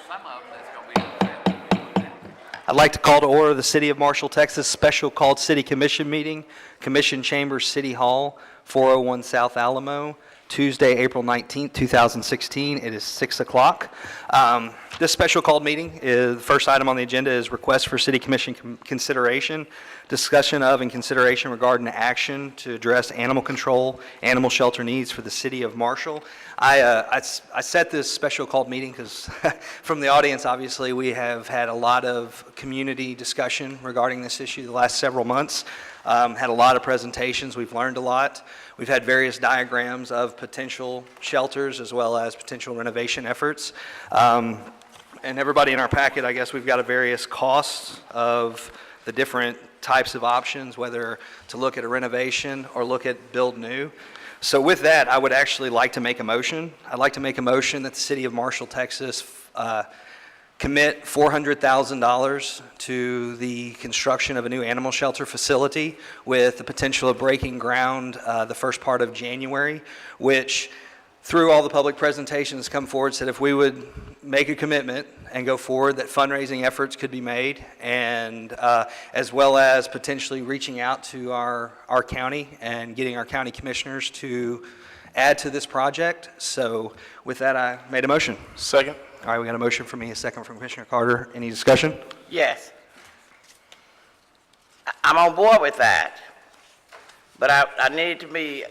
some of them that's going to be. I'd like to call to order the City of Marshall, Texas special called City Commission meeting, Commission Chambers, City Hall, 401 South Alamo, Tuesday, April 19th, 2016. It is 6 o'clock. This special called meeting, the first item on the agenda is request for City Commission consideration, discussion of and consideration regarding action to address animal control, animal shelter needs for the City of Marshall. I set this special called meeting because from the audience, obviously, we have had a lot of community discussion regarding this issue the last several months. Had a lot of presentations. We've learned a lot. We've had various diagrams of potential shelters as well as potential renovation efforts. And everybody in our packet, I guess we've got a various costs of the different types of options, whether to look at a renovation or look at build new. So with that, I would actually like to make a motion. I'd like to make a motion that the City of Marshall, Texas commit $400,000 to the construction of a new animal shelter facility with the potential of breaking ground the first part of January, which through all the public presentations come forward said if we would make a commitment and go forward that fundraising efforts could be made, and as well as potentially reaching out to our county and getting our county commissioners to add to this project. So with that, I made a motion. Second. All right, we got a motion from me, a second from Commissioner Carter. Any discussion? Yes. I'm on board with that. But I need to be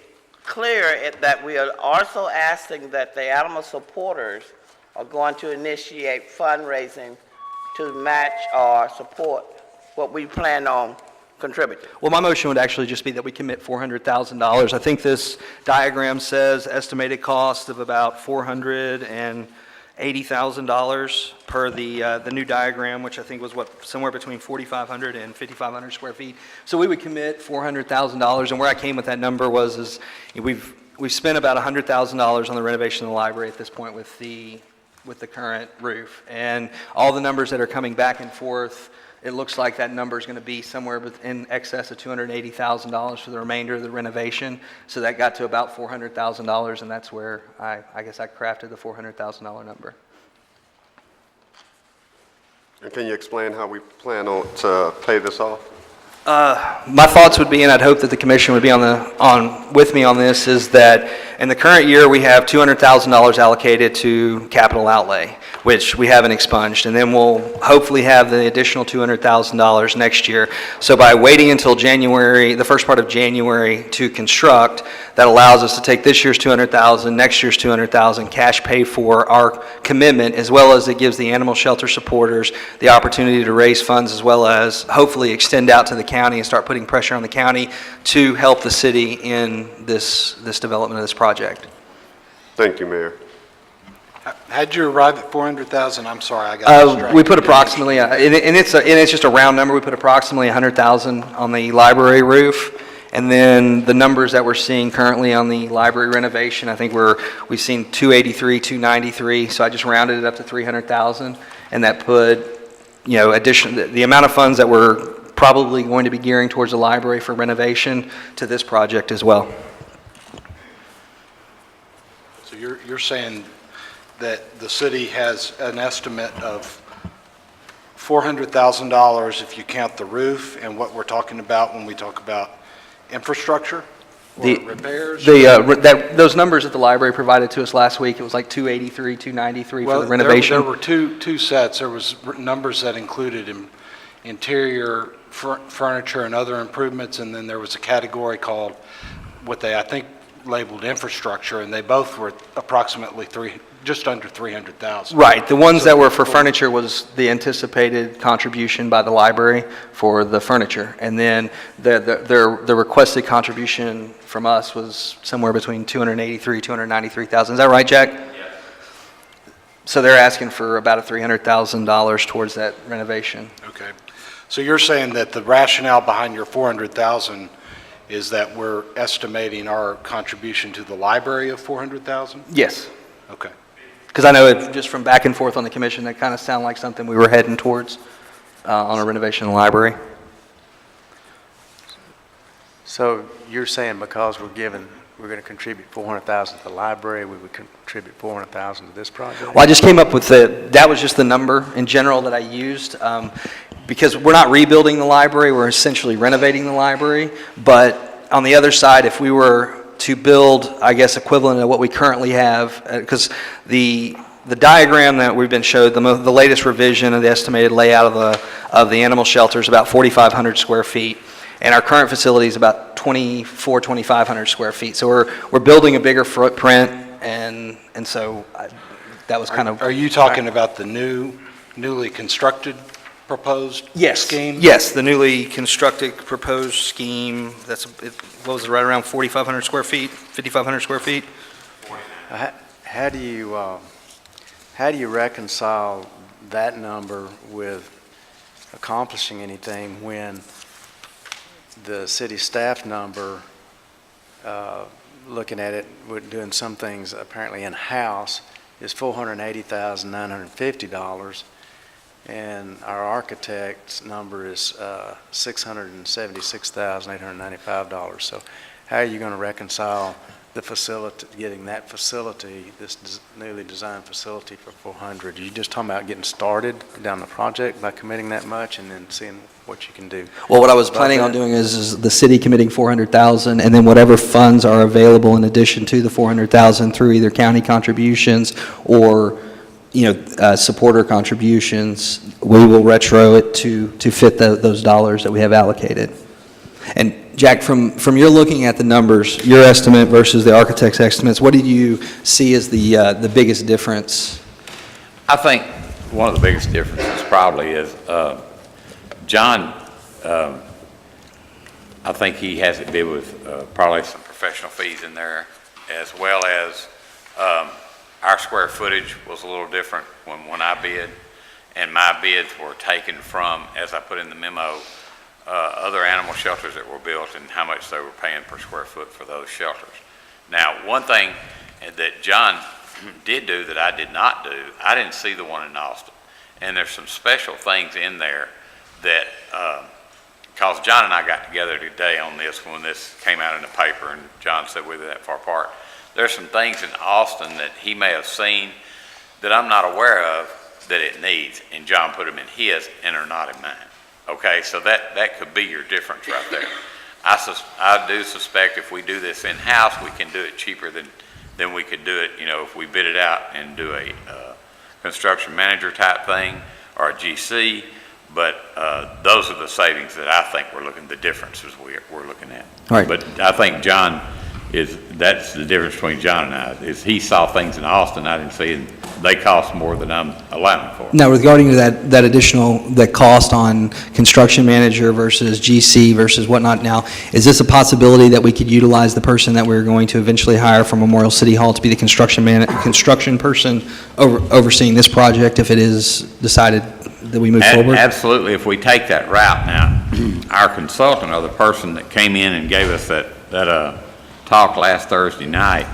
clear that we are also asking that the animal supporters are going to initiate fundraising to match or support what we plan on contributing. Well, my motion would actually just be that we commit $400,000. I think this diagram says estimated cost of about $480,000 per the new diagram, which I think was somewhere between 4,500 and 5,500 square feet. So we would commit $400,000, and where I came with that number was we've spent about $100,000 on the renovation of the library at this point with the current roof, and all the numbers that are coming back and forth. It looks like that number is going to be somewhere in excess of $280,000 for the remainder of the renovation. So that got to about $400,000, and that's where I guess I crafted the $400,000 number. And can you explain how we plan to pay this off? My thoughts would be, and I'd hope that the commission would be with me on this, is that in the current year we have $200,000 allocated to capital outlay, which we haven't expunged, and then we'll hopefully have the additional $200,000 next year. So by waiting until January, the first part of January, to construct, that allows us to take this year's $200,000, next year's $200,000, cash pay for our commitment, as well as it gives the animal shelter supporters the opportunity to raise funds, as well as hopefully extend out to the county and start putting pressure on the county to help the city in this development of this project. Thank you, Mayor. How'd you arrive at 400,000? I'm sorry, I got distracted. We put approximately, and it's just a round number, we put approximately 100,000 on the library roof. And then the numbers that we're seeing currently on the library renovation, I think we've seen 283, 293, so I just rounded it up to 300,000, and that put, the amount of funds that we're probably going to be gearing towards the library for renovation to this project as well. So you're saying that the city has an estimate of $400,000 if you count the roof and what we're talking about when we talk about infrastructure or repairs? Those numbers that the library provided to us last week, it was like 283, 293 for the renovation. There were two sets. There was numbers that included interior furniture and other improvements, and then there was a category called what they, I think, labeled infrastructure, and they both were approximately just under 300,000. Right. The ones that were for furniture was the anticipated contribution by the library for the furniture, and then the requested contribution from us was somewhere between 283, 293,000. Is that right, Jack? Yes. So they're asking for about $300,000 towards that renovation. Okay. So you're saying that the rationale behind your 400,000 is that we're estimating our contribution to the library of 400,000? Yes. Okay. Because I know just from back and forth on the commission, that kind of sounded like something we were heading towards on a renovation of the library. So you're saying because we're given we're going to contribute 400,000 to the library, we would contribute 400,000 to this project? Well, I just came up with that was just the number in general that I used, because we're not rebuilding the library, we're essentially renovating the library. But on the other side, if we were to build, I guess, equivalent of what we currently have, because the diagram that we've been showed, the latest revision of the estimated layout of the animal shelter is about 4,500 square feet. And our current facility is about 2,500 square feet. So we're building a bigger footprint, and so that was kind of. Are you talking about the newly constructed proposed scheme? Yes, the newly constructed proposed scheme, what was it, right around 4,500 square feet, 5,500 square feet? How do you reconcile that number with accomplishing anything when the city staff number, looking at it, we're doing some things apparently in-house, is $480,950, and our architect's number is $676,895. So how are you going to reconcile the facility, getting that facility, this newly designed facility for 400? Are you just talking about getting started down the project by committing that much and then seeing what you can do? Well, what I was planning on doing is the city committing 400,000, and then whatever funds are available in addition to the 400,000 through either county contributions or, supporter contributions, we will retro it to fit those dollars that we have allocated. And Jack, from your looking at the numbers, your estimate versus the architect's estimates, what did you see as the biggest difference? I think one of the biggest differences probably is John, I think he has to do with probably some professional fees in there, as well as our square footage was a little different when I bid, and my bids were taken from, as I put in the memo, other animal shelters that were built and how much they were paying per square foot for those shelters. Now, one thing that John did do that I did not do, I didn't see the one in Austin. And there's some special things in there that, because John and I got together today on this when this came out in the paper, and John said we were that far apart. There's some things in Austin that he may have seen that I'm not aware of that it needs, and John put them in his and are not in mine. Okay, so that could be your difference right there. I do suspect if we do this in-house, we can do it cheaper than we could do it, if we bid it out and do a construction manager type thing or a GC. But those are the savings that I think the differences we're looking at. All right. But I think that's the difference between John and I, is he saw things in Austin I didn't see, and they cost more than I'm allowing for. Now, regarding to that cost on construction manager versus GC versus whatnot, now, is this a possibility that we could utilize the person that we're going to eventually hire from Memorial City Hall to be the construction person overseeing this project if it is decided that we move forward? Absolutely, if we take that route. Now, our consultant, or the person that came in and gave us that talk last Thursday night,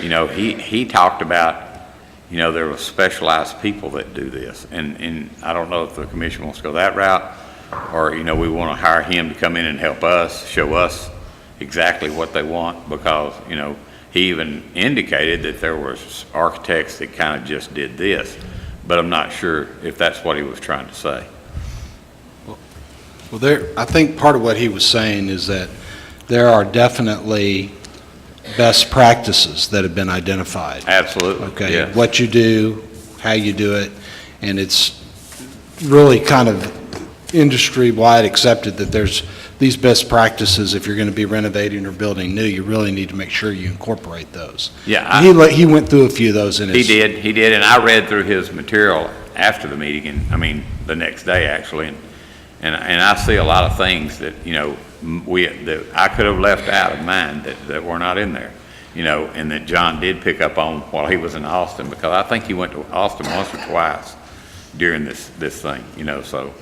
he talked about, there were specialized people that do this. And I don't know if the commission wants to go that route, or, we want to hire him to come in and help us, show us exactly what they want, because, he even indicated that there was architects that kind of just did this. But I'm not sure if that's what he was trying to say. Well, I think part of what he was saying is that there are definitely best practices that have been identified. Absolutely. Okay, yes. What you do, how you do it, and it's really kind of industry-wide accepted that there's these best practices. If you're going to be renovating or building new, you really need to make sure you incorporate those. Yeah, he went through a few of those in his. He did, and I read through his material after the meeting, and the next day actually, and I see a lot of things that that I could have left out of mine that were not in there, and that John did pick up on while he was in Austin, because I think he went to Austin once or twice during this thing, so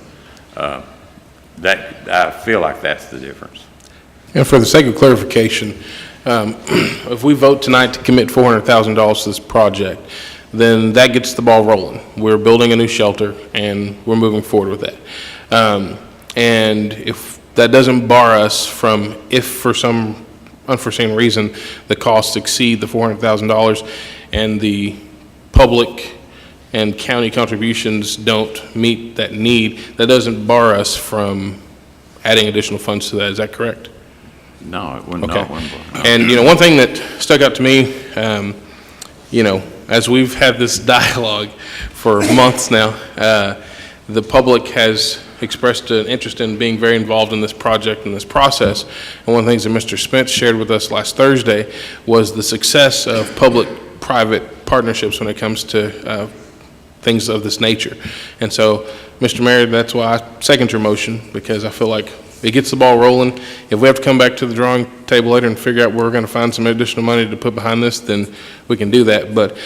that I feel like that's the difference. And for the sake of clarification, if we vote tonight to commit $400,000 to this project, then that gets the ball rolling. We're building a new shelter, and we're moving forward with that. And if that doesn't bar us from, if for some unforeseen reason, the costs exceed the $400,000 and the public and county contributions don't meet that need, that doesn't bar us from adding additional funds to that. Is that correct? No, it wouldn't, Okay. no, it wouldn't. No. And, one thing that stuck out to me, as we've had this dialogue for months now, the public has expressed an interest in being very involved in this project and this process. And one of the things that Mr. Spence shared with us last Thursday was the success of public-private partnerships when it comes to things of this nature. And so, Mr. Mayor, that's why I second your motion, because I feel like it gets the ball rolling. If we have to come back to the drawing table later and figure out where we're going to find some additional money to put behind this, then we can do that. But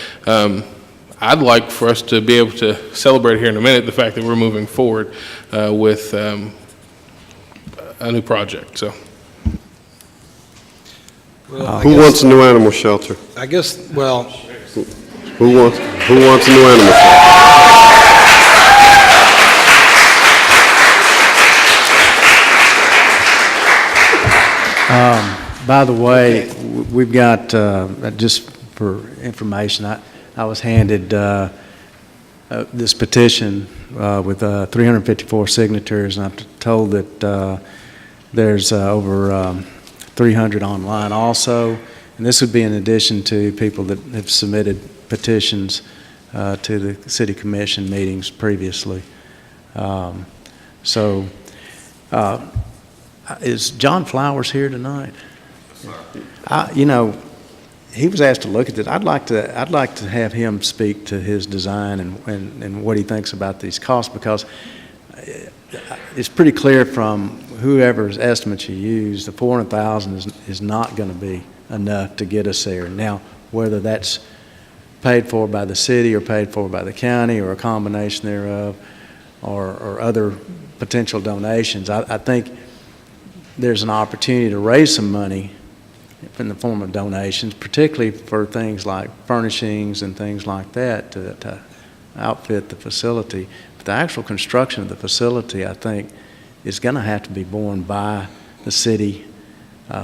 I'd like for us to be able to celebrate here in a minute the fact that we're moving forward with a new project, so. Who wants a new animal shelter? I guess, well, Who wants a new animal shelter? By the way, we've got, just for information, I was handed this petition with 354 signatures, and I'm told that there's over 300 online also. And this would be in addition to people that have submitted petitions to the city commission meetings previously. Is John Flowers here tonight? He was asked to look at this. I'd like to have him speak to his design and what he thinks about these costs, because it's pretty clear from whoever's estimates you use, the $400,000 is not going to be enough to get us there. Now, whether that's paid for by the city or paid for by the county or a combination thereof, or other potential donations, I think there's an opportunity to raise some money in the form of donations, particularly for things like furnishings and things like that to outfit the facility. But the actual construction of the facility, I think, is going to have to be borne by the city.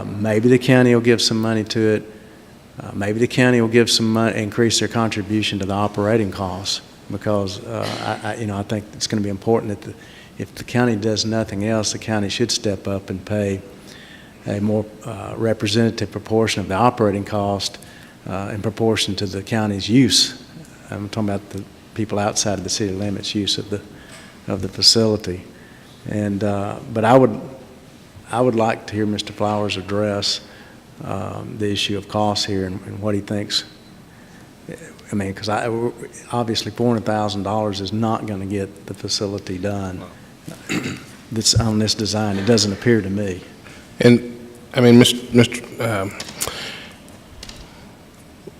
Maybe the county will give some money to it. Maybe the county will give some money, increase their contribution to the operating costs, because I think it's going to be important that if the county does nothing else, the county should step up and pay a more representative proportion of the operating cost in proportion to the county's use. I'm talking about the people outside of the city limits use of the facility. And but I would like to hear Mr. Flowers address the issue of costs here and what he thinks. I mean, because obviously $400,000 is not going to get the facility done. That's on this design. It doesn't appear to me. And, I mean,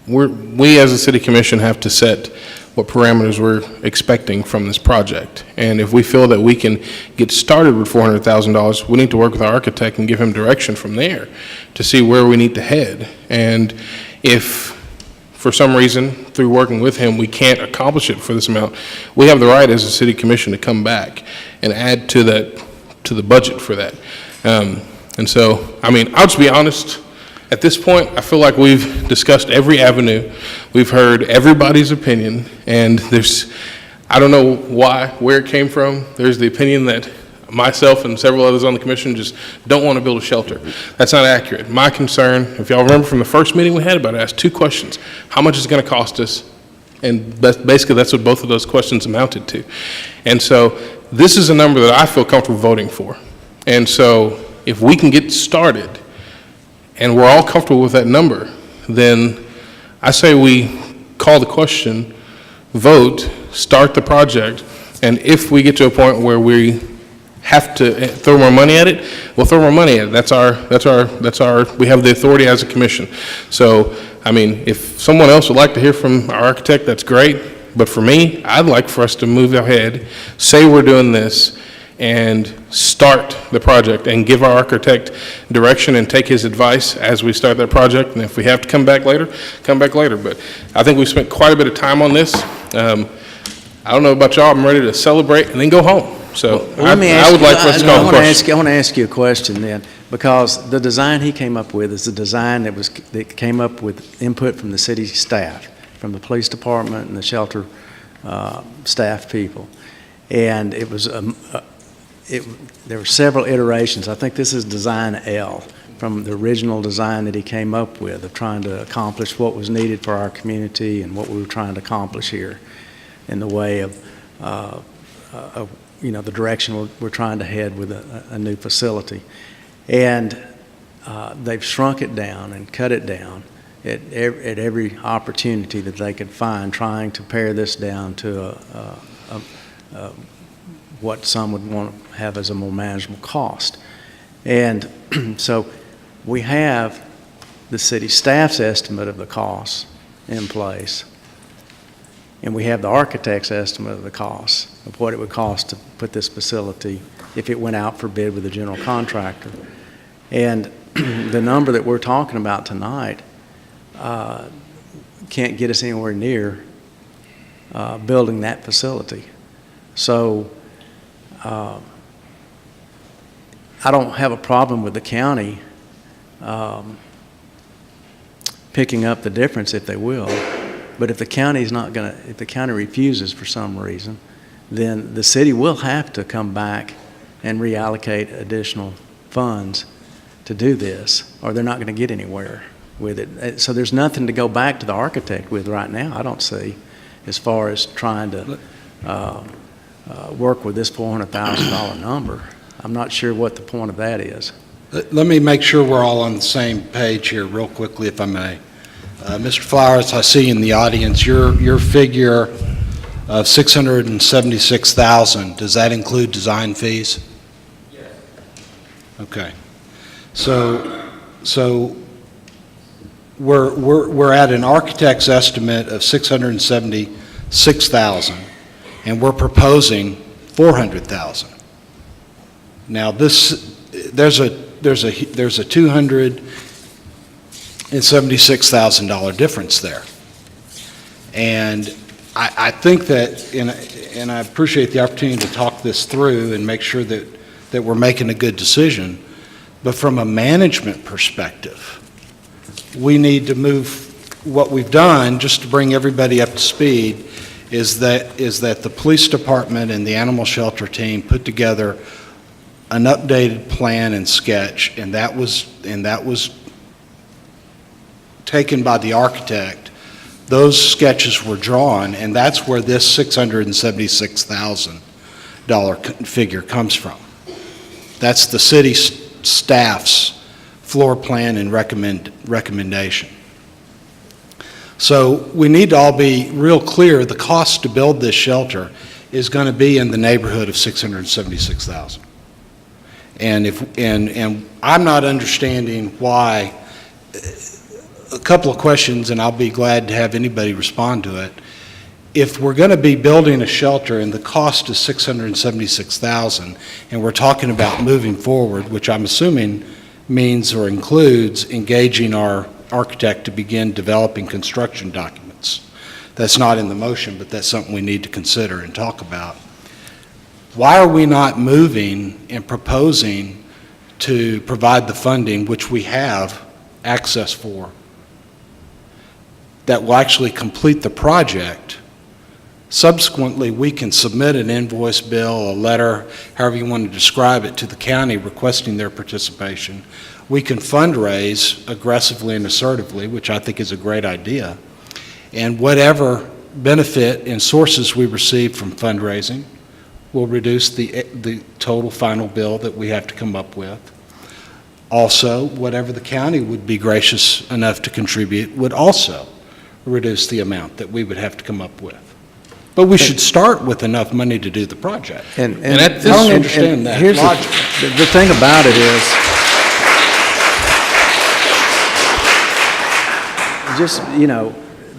we as a city commission have to set what parameters we're expecting from this project. And if we feel that we can get started with $400,000, we need to work with our architect and give him direction from there to see where we need to head. And if for some reason, through working with him, we can't accomplish it for this amount, we have the right as a city commission to come back and add to the budget for that. And so, I mean, I'll just be honest, at this point, I feel like we've discussed every avenue, we've heard everybody's opinion, and I don't know where it came from. There's the opinion that myself and several others on the commission just don't want to build a shelter. That's not accurate. My concern, if y'all remember from the first meeting we had about it, I asked two questions. How much is it going to cost us? And basically that's what both of those questions amounted to. And so this is a number that I feel comfortable voting for. And so if we can get started and we're all comfortable with that number, then I say we call the question, vote, start the project, and if we get to a point where we have to throw more money at it, we'll throw more money at it. That's our, we have the authority as a commission. So, I mean, if someone else would like to hear from our architect, that's great. But for me, I'd like for us to move ahead, say we're doing this, and start the project and give our architect direction and take his advice as we start that project. And if we have to come back later, come back later. But I think we've spent quite a bit of time on this. I don't know about y'all, I'm ready to celebrate and then go home. So Let me I would ask like for us to call the question. I want to ask you a question then. because the design he came up with is the design that came up with input from the city staff, from the police department and the shelter staff people. And it was, there were several iterations. I think this is design L from the original design that he came up with of trying to accomplish what was needed for our community and what we were trying to accomplish here in the way of the direction we're trying to head with a new facility. And they've shrunk it down and cut it down at every opportunity that they could find, trying to pare this down to what some would want to have as a more manageable cost. And so we have the city staff's estimate of the costs in place, and we have the architect's estimate of the costs of what it would cost to put this facility if it went out for bid with a general contractor. And the number that we're talking about tonight can't get us anywhere near building that facility. So I don't have a problem with the county picking up the difference if they will, but if the county's not going to, if the county refuses for some reason, then the city will have to come back and reallocate additional funds to do this, or they're not going to get anywhere with it. So there's nothing to go back to the architect with right now, I don't see, as far as trying to work with this $400,000 number. I'm not sure what the point of that is. Let me make sure we're all on the same page here real quickly, if I may. Mr. Flowers, I see in the audience your figure of $676,000. Does that include design fees? Yes. Okay. So we're at an architect's estimate of $676,000, and we're proposing $400,000. Now there's a $276,000 difference there, and I think that, and I appreciate the opportunity to talk this through and make sure that we're making a good decision. But from a management perspective, we need to move. What we've done, just to bring everybody up to speed, is that the police department and the animal shelter team put together an updated plan and sketch, and that was taken by the architect. Those sketches were drawn, and that's where this $676,000 figure comes from. That's the city staff's floor plan and recommendation. So we need to all be real clear. The cost to build this shelter is going to be in the neighborhood of $676,000. And I'm not understanding why. A couple of questions, and I'll be glad to have anybody respond to it. If we're going to be building a shelter and the cost is $676,000, and we're talking about moving forward, which I'm assuming means or includes engaging our architect to begin developing construction documents. That's not in the motion, but that's something we need to consider and talk about. Why are we not moving and proposing to provide the funding, which we have access for, that will actually complete the project? Subsequently, we can submit an invoice, bill, a letter, however you want to describe it, to the county requesting their participation. We can fundraise aggressively and assertively, which I think is a great idea. And whatever benefit and sources we receive from fundraising will reduce the total final bill that we have to come up with. Also, whatever the county would be gracious enough to contribute would also reduce the amount that we would have to come up with. But we should start with enough money to do the project. And at this- I don't understand that here's logic. the thing about it is, just,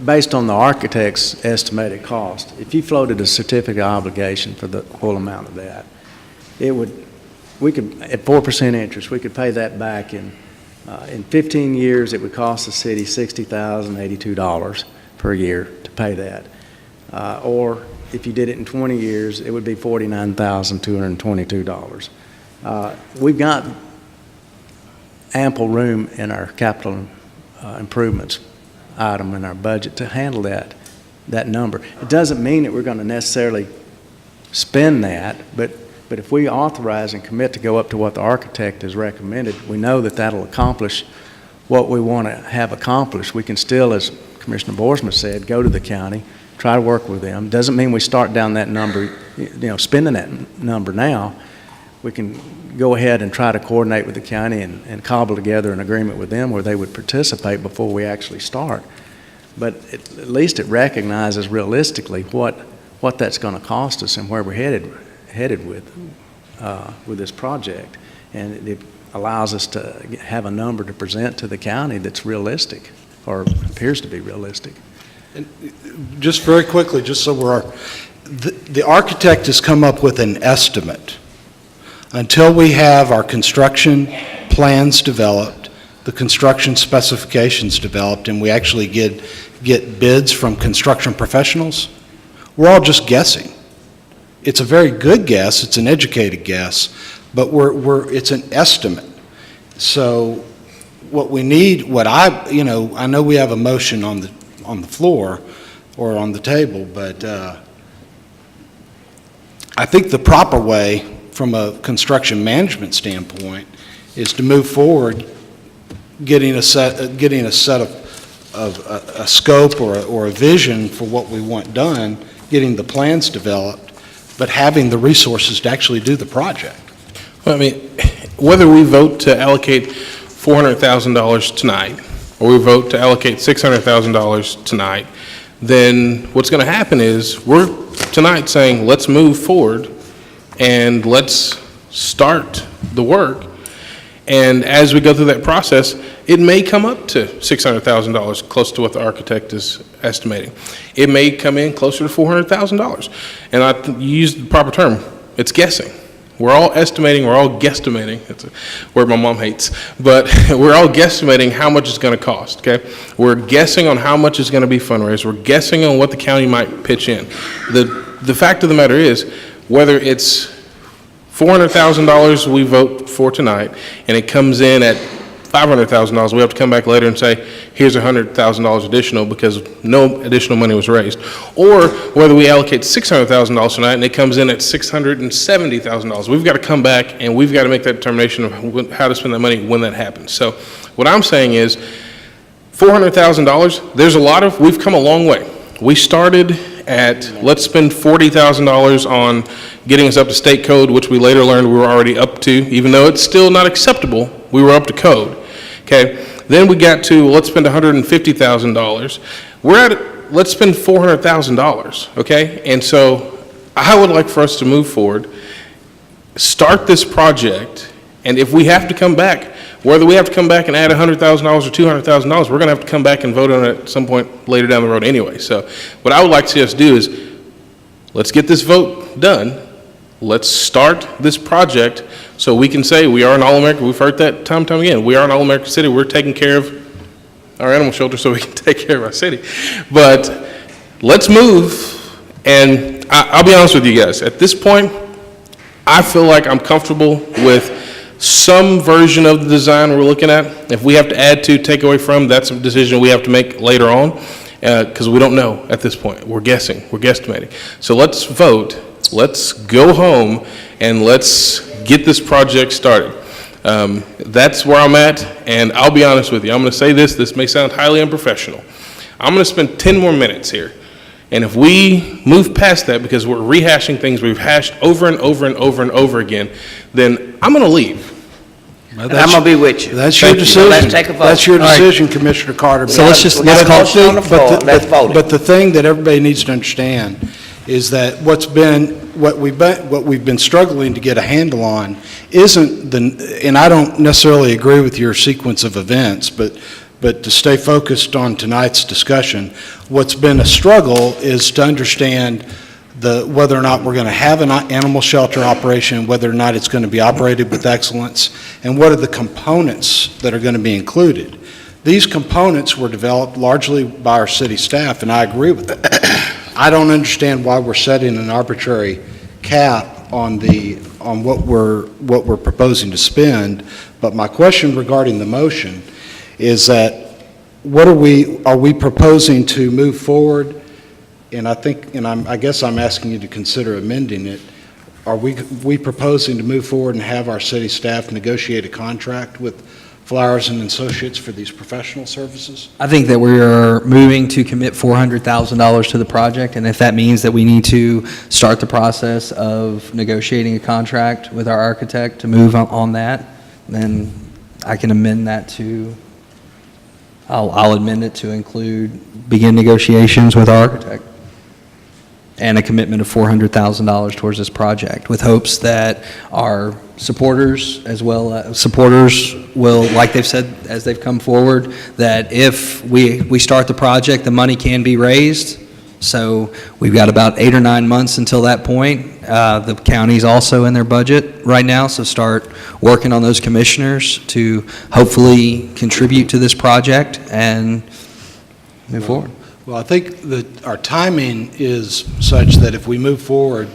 based on the architect's estimated cost, if you floated a certificate of obligation for the full amount of that, we could, at 4% interest, we could pay that back in 15 years. It would cost the city $60,082 per year to pay that. Or if you did it in 20 years, it would be $49,222. We've got ample room in our capital improvements item in our budget to handle that number. It doesn't mean that we're going to necessarily spend that, but if we authorize and commit to go up to what the architect has recommended, we know that that'll accomplish what we want to have accomplished. We can still, as Commissioner Boersma said, go to the county, try to work with them. Doesn't mean we start down that number, spending that number now. We can go ahead and try to coordinate with the county and cobble together an agreement with them where they would participate before we actually start. But at least it recognizes realistically what that's going to cost us and where we're headed with this project. And it allows us to have a number to present to the county that's realistic, or appears to be realistic. Just very quickly, just so the architect has come up with an estimate. Until we have our construction plans developed, the construction specifications developed, and we actually get bids from construction professionals, we're all just guessing. It's a very good guess, it's an educated guess, but it's an estimate. So what we need, I know we have a motion on the floor or on the table, but I think the proper way from a construction management standpoint is to move forward, getting a set of a scope or a vision for what we want done, getting the plans developed, but having the resources to actually do the project. Well, I mean, whether we vote to allocate $400,000 tonight, or we vote to allocate $600,000 tonight, then what's going to happen is we're tonight saying, let's move forward and let's start the work. And as we go through that process, it may come up to $600,000, close to what the architect is estimating. It may come in closer to $400,000. And you used the proper term, it's guessing. We're all estimating, we're all guesstimating, it's a word my mom hates, but we're all guesstimating how much it's going to cost, okay? We're guessing on how much is going to be fundraised. We're guessing on what the county might pitch in. The fact of the matter is, whether it's $400,000 we vote for tonight, and it comes in at $500,000, we have to come back later and say, here's $100,000 additional because no additional money was raised. Or whether we allocate $600,000 tonight and it comes in at $670,000. We've got to come back and we've got to make that determination of how to spend that money when that happens. So what I'm saying is $400,000, we've come a long way. We started at, let's spend $40,000 on getting us up to state code, which we later learned we were already up to, even though it's still not acceptable, we were up to code. Okay, then we got to, let's spend $150,000. We're at, let's spend $400,000, okay? And so I would like for us to move forward, start this project, and if we have to come back, whether we have to come back and add $100,000 or $200,000, we're going to have to come back and vote on it at some point later down the road anyway. So what I would like to see us do is, let's get this vote done. Let's start this project so we can say we are an All-American. We've heard that time and time again. We are an All-American city. We're taking care of our animal shelter so we can take care of our city. But let's move, and I'll be honest with you guys. At this point, I feel like I'm comfortable with some version of the design we're looking at. If we have to add to, take away from, that's a decision we have to make later on because we don't know at this point. We're guessing. We're guesstimating. So let's vote. Let's go home and let's get this project started. That's where I'm at, and I'll be honest with you. I'm going to say this may sound highly unprofessional. I'm going to spend 10 more minutes here, and if we move past that because we're rehashing things we've hashed over and over and over and over again, then I'm going to leave. I'm going to be with you. That's your decision. So let's take a vote. That's your decision, Commissioner Carter. So let's We got a motion on the floor. Let's vote it. But the thing that everybody needs to understand is that what we've been struggling to get a handle on isn't and I don't necessarily agree with your sequence of events, but to stay focused on tonight's discussion, what's been a struggle is to understand whether or not we're going to have an animal shelter operation, whether or not it's going to be operated with excellence, and what are the components that are going to be included. These components were developed largely by our city staff, and I agree with that. I don't understand why we're setting an arbitrary cap on what we're proposing to spend, but my question regarding the motion is that what are we proposing to move forward? And I guess I'm asking you to consider amending it. Are we proposing to move forward and have our city staff negotiate a contract with Flowers and Associates for these professional services? I think that we are moving to commit $400,000 to the project, and if that means that we need to start the process of negotiating a contract with our architect to move on that, then I can amend that to, I'll amend it to include begin negotiations with our architect and a commitment of $400,000 towards this project, with hopes that our supporters, as well as supporters will, like they've said as they've come forward, that if we start the project, the money can be raised. So we've got about 8 or 9 months until that point. The county's also in their budget right now, so start working on those commissioners to hopefully contribute to this project and move forward. Well, I think that our timing is such that if we move forward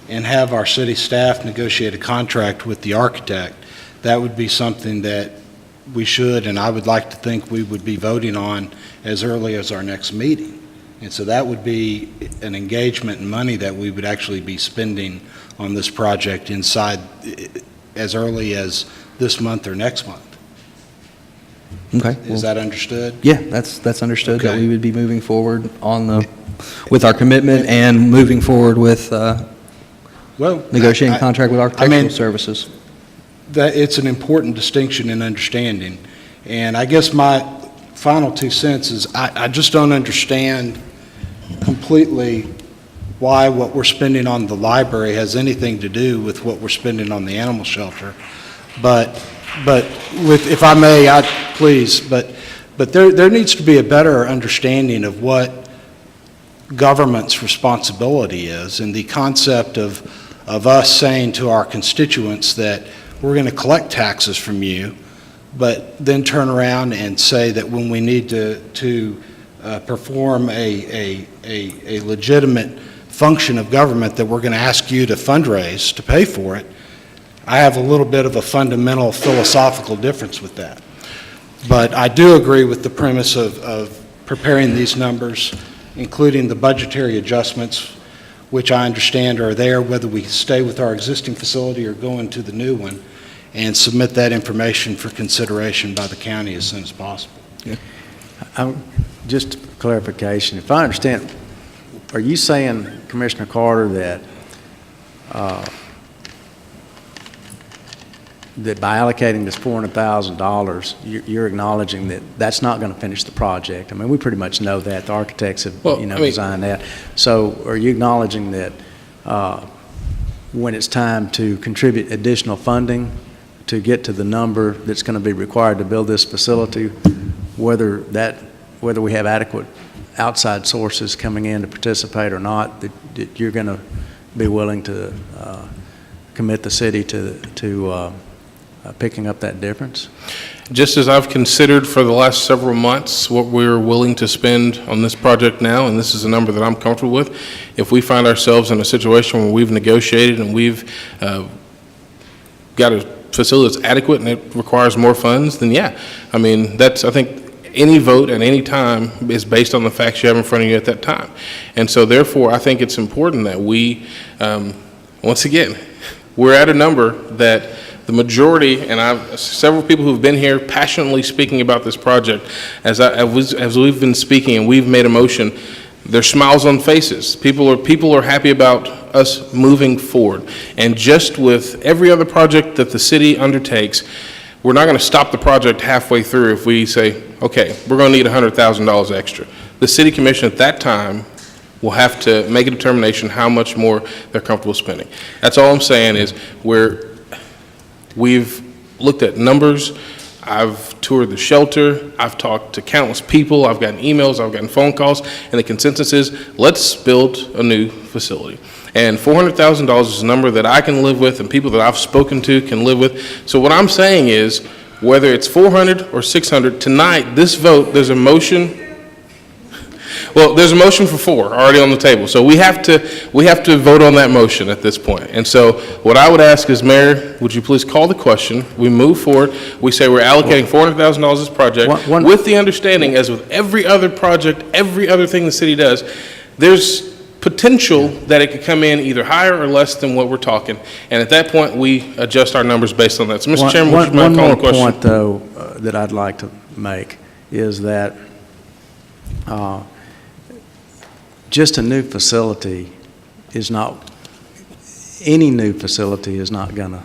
and have our city staff negotiate a contract with the architect, that would be something that we should, and I would like to think we would be voting on as early as our next meeting. And so that would be an engagement in money that we would actually be spending on this project inside as early as this month or next month. Okay. Is that understood? Yeah, that's understood, that Okay. we would be moving forward with our commitment and moving forward with Well, negotiating I- contract with I architectural mean, services. that it's an important distinction in understanding. And I guess my final 2 cents is I just don't understand completely why what we're spending on the library has anything to do with what we're spending on the animal shelter. But if I may, please, but there needs to be a better understanding of what government's responsibility is, and the concept of us saying to our constituents that we're going to collect taxes from you, but then turn around and say that when we need to perform a legitimate function of government, that we're going to ask you to fundraise to pay for it. I have a little bit of a fundamental philosophical difference with that. But I do agree with the premise of preparing these numbers, including the budgetary adjustments, which I understand are there, whether we stay with our existing facility or go into the new one, and submit that information for consideration by the county as soon as possible. Just clarification, if I understand, are you saying, Commissioner Carter, that by allocating this $400,000, you're acknowledging that that's not going to finish the project? I mean, we pretty much know that. The architects have, Well, I mean- designed that. So are you acknowledging that when it's time to contribute additional funding to get to the number that's going to be required to build this facility, whether we have adequate outside sources coming in to participate or not, that you're going to be willing to commit the city to picking up that difference? Just as I've considered for the last several months what we're willing to spend on this project now, and this is a number that I'm comfortable with, if we find ourselves in a situation where we've negotiated and we've got a facility that's adequate and it requires more funds, then yeah. I mean, I think any vote at any time is based on the facts you have in front of you at that time. And so therefore, I think it's important that we, once again, we're at a number that the majority, and several people who've been here passionately speaking about this project, as we've been speaking and we've made a motion, there's smiles on faces. People are happy about us moving forward. And just with every other project that the city undertakes, we're not going to stop the project halfway through if we say, okay, we're going to need $100,000 extra. The city commission at that time will have to make a determination how much more they're comfortable spending. That's all I'm saying is we've looked at numbers. I've toured the shelter. I've talked to countless people. I've gotten emails. I've gotten phone calls. And the consensus is, let's build a new facility. And $400,000 is a number that I can live with and people that I've spoken to can live with. So what I'm saying is, whether it's 400 or 600, tonight, this vote, there's a motion Well, there's a motion for 4 already on the table, so we have to vote on that motion at this point. And so what I would ask is, Mayor, would you please call the question? We move forward, we say we're allocating $400,000 to this project, One- with the understanding, as with every other project, every other thing the city does, there's potential that it could come in either higher or less than what we're talking, and at that point, we adjust our numbers based on that. So, Mr. Chairman, would you mind calling the One question? more point, though, that I'd like to make is that just a new facility is not, any new facility is not going to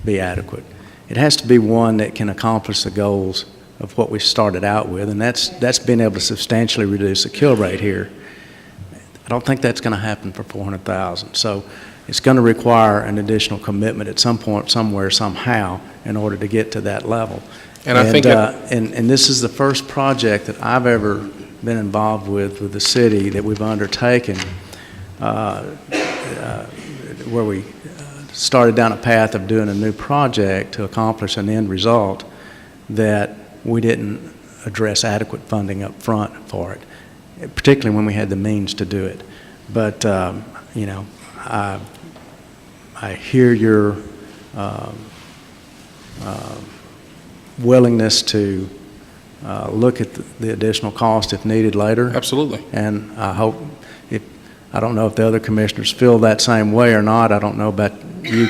be adequate. It has to be one that can accomplish the goals of what we started out with, and that's being able to substantially reduce the kill rate here. I don't think that's going to happen for 400,000. So it's going to require an additional commitment at some point, somewhere, somehow, in order to get to that level. And I think and this is the first project that I've ever been involved with the city that we've undertaken, where we started down a path of doing a new project to accomplish an end result that we didn't address adequate funding up front for it, particularly when we had the means to do it. But, you know, I hear your willingness to look at the additional cost if needed later. Absolutely. And I hope, I don't know if the other commissioners feel that same way or not. I don't know about you,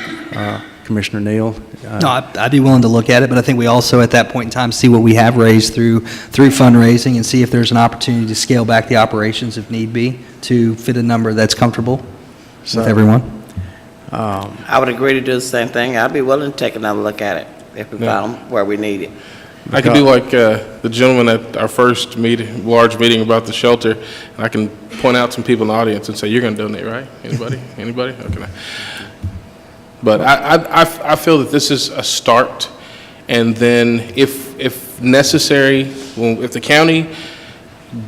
Commissioner Neal. No, I'd be willing to look at it, but I think we also, at that point in time, see what we have raised through fundraising and see if there's an opportunity to scale back the operations if need be to fit a number that's comfortable with everyone. I would agree to do the same thing. I'd be willing to take another look at it if we found where we need it. I could do like the gentleman at our first meeting, large meeting about the shelter, and I can point out some people in the audience and say, you're going to donate, right? Anybody? Anybody? Okay. But I feel that this is a start, and then if necessary, if the county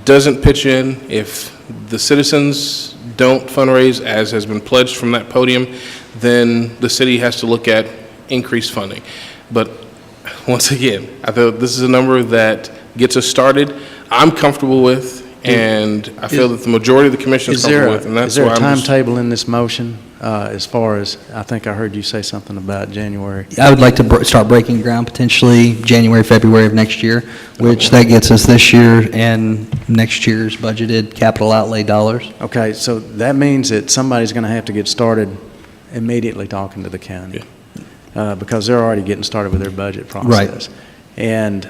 doesn't pitch in, if the citizens don't fundraise as has been pledged from that podium, then the city has to look at increased funding. But once again, I feel this is a number that gets us started, I'm comfortable with, and I feel that the majority of the commission is comfortable with, and that's why I'm Is there a just... timetable in this motion as far as, I think I heard you say something about January? I would like to start breaking ground potentially January, February of next year, which that gets us this year and next year's budgeted capital outlay dollars. Okay, so that means that somebody's going to have to get started immediately talking to the county, because they're already getting started with their budget process. Right.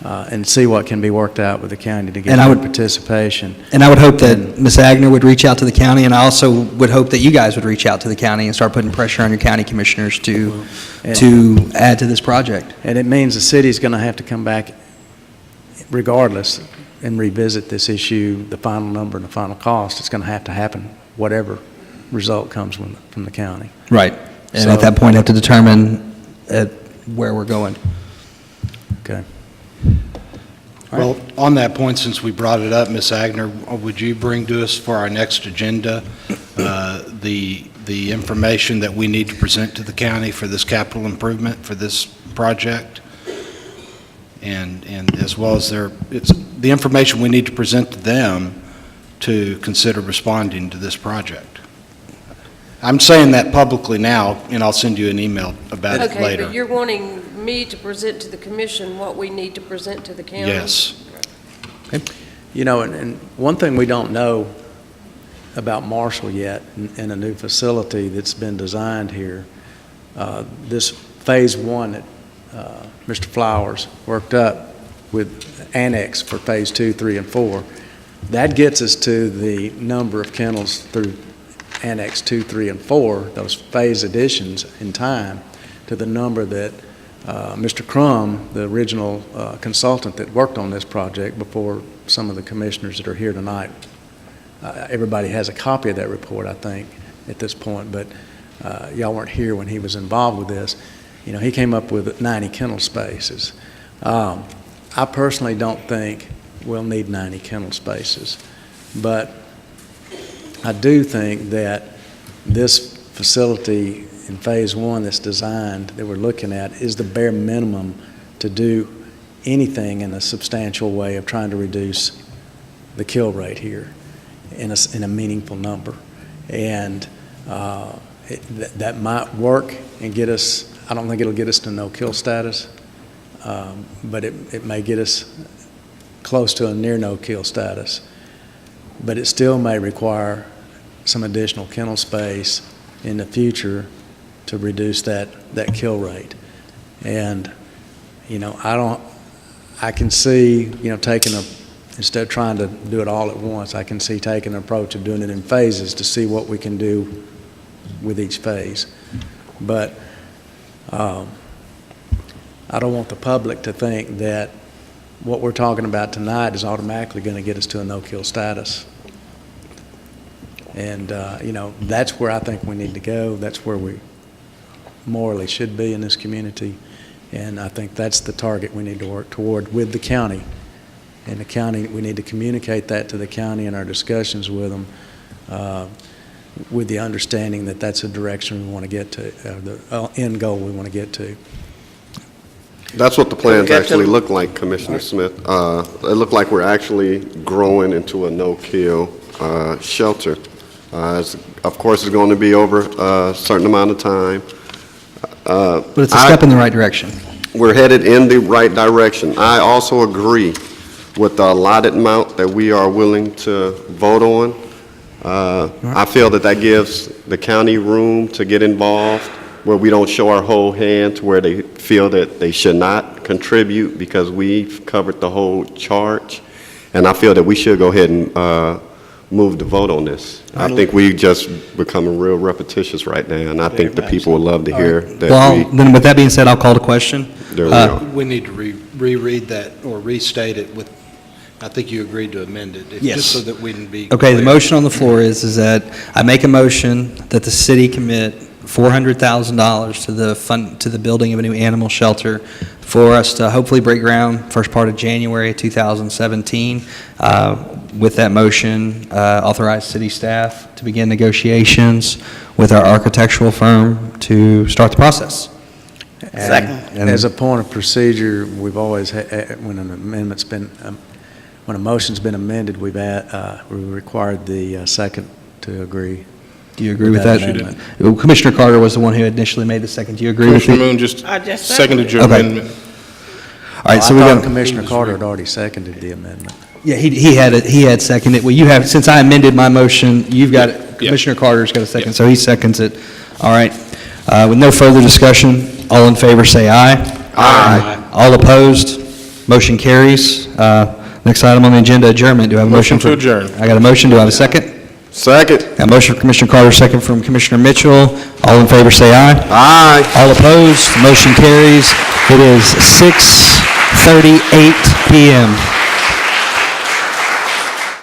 And see what can be worked out with the county to get And I more would- participation. And I would hope that Ms. Agner would reach out to the county, and I also would hope that you guys would reach out to the county and start putting pressure on your county commissioners to add to this project. And it means the city's going to have to come back regardless and revisit this issue, the final number and the final cost. It's going to happen, whatever result comes from the county. Right. And So- at that point, have to determine where we're going. Okay. Well, on that point, since we brought it up, Ms. Agner, would you bring to us for our next agenda the information that we need to present to the county for this capital improvement, for this project? And as well as it's the information we need to present to them to consider responding to this project. I'm saying that publicly now, and I'll send you an email about it Okay, later. but you're wanting me to present to the commission what we need to present to the county? Yes. You know, and one thing we don't know about Marshall yet, in a new facility that's been designed here, this Phase 1 that Mr. Flowers worked up with annex for Phase 2, 3, and 4, that gets us to the number of kennels through Annex 2, 3, and 4, those phase additions in time, to the number that Mr. Crum, the original consultant that worked on this project before some of the commissioners that are here tonight, everybody has a copy of that report, I think, at this point, but y'all weren't here when he was involved with this. You know, he came up with 90 kennel spaces. I personally don't think we'll need 90 kennel spaces, but I do think that this facility in Phase 1 that's designed, that we're looking at, is the bare minimum to do anything in a substantial way of trying to reduce the kill rate here in a meaningful number. And that might work and get us, I don't think it'll get us to no-kill status, but it may get us close to a near no-kill status. But it still may require some additional kennel space in the future to reduce that kill rate. And, I can see, instead of trying to do it all at once, I can see taking an approach of doing it in phases to see what we can do with each phase. But I don't want the public to think that what we're talking about tonight is automatically going to get us to a no-kill status. And, that's where I think we need to go. That's where we morally should be in this community. And I think that's the target we need to work toward with the county. And the county, we need to communicate that to the county in our discussions with them, with the understanding that that's a direction we want to get to, the end goal we want to get to. That's what the plans get to- actually look like, Commissioner Smith. It look like we're actually growing into a no-kill shelter. Of course, it's going to be over a certain amount of time. But it's a step in the right direction. We're headed in the right direction. I also agree with the allotted amount that we are willing to vote on. I feel that gives the county room to get involved, where we don't show our whole hand to where they feel that they should not contribute because we've covered the whole charge. And I feel that we should go ahead and move the vote on this. I think we just becoming real repetitious right now, and I think the people would love to hear that Well, we, then with that being said, I'll call the question. there we are. We need to reread that or restate it with, I think you agreed to amend it. Yes. Just so that we can be. Okay, the clear. motion on the floor is that I make a motion that the city commit $400,000 to the building of a new animal shelter for us to hopefully break ground first part of January 2017. With that motion, authorize city staff to begin negotiations with our architectural firm to start the process. Second. And- As a point of procedure, we've always, when an amendment's been, when a motion's been amended, we required the second to agree. Do you agree with that? amendment. Commissioner Carter was the one who initially made the second. Do you agree with Commissioner it? Moon just I just seconded your Okay. amendment. All right, so I we thought got, Commissioner Carter had already seconded the amendment. yeah, he had seconded. Well, you have, since I amended my motion, you've got, Yeah. Commissioner Carter's got a second, Yeah. so he seconds it. All right. With no further discussion, all in favor say aye. Aye. All opposed, motion carries. Next item on the agenda, adjournment. Do I have a motion? Motion to adjourn. I got a motion. Do I have a second? Second. Got a motion from Commissioner Carter, second from Commissioner Mitchell. All in favor say aye. Aye. All opposed, motion carries. It is 6:38 PM.